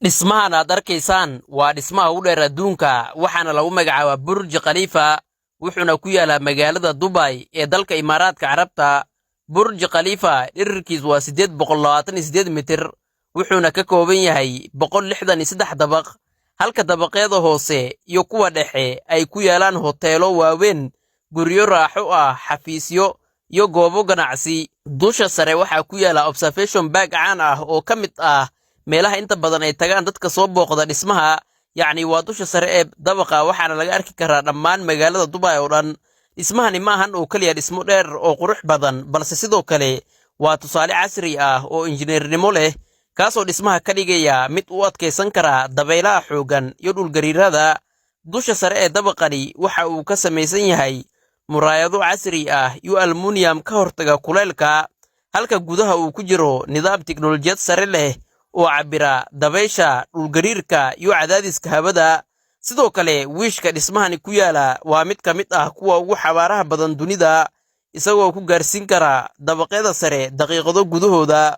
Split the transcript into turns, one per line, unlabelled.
Dhismahan aad arkaysaan waa dhismaha ugu dheer adduunka waxaana lagu magacaabaa Burj Khalifa wuxuuna ku yaalaa magaalada Dubai ee dalka Imaaraadka Carabta. Burj Khalifa dhererkiisu waa 828 mitir wuxuuna ka kooban yahay 163 dabaq, halka dabaqyada hoose iyo kuwa dhexe ay ku yaalaan hoteelo waaweyn, guryo raaxo ah, xafiisyo iyo goobo ganacsi. Dusha sare waxaa ku yaala observation bag caan ah oo ka mid ah meelaha inta badan ay tagaan dadka soo booqda dhismaha, yacni waa dusha sare ee dabaqa waxaana laga arki karaa dhammaan magaalada Dubai oo dhan. Dhismahani maahan oo kaliya dhismo dheer oo qurux badan, balse sidoo kale waa tusaale casri ah oo injineernimo leh, kaasoo dhismaha ka dhigaya mid u adkeysan kara dabaylaha xooggan iyo dhulgariirada. Dusha sare ee dabaqani waxa uu ka samaysan yahay muraayado casri ah iyo aluminium ka hortaga kulaylka, halka gudaha uu ku jiro nidaam tiknoolajiyad sare leh oo cabira dabaysha, dhulgariirka iyo cadaadiska hawada. Sidoo kale wiishka dhismahani ku yaala waa mid ka mid ah kuwa ugu xawaaraha badan dunida, isagoo ku gaarsiin kara dabaqyada sare daqiiqado gudahooda.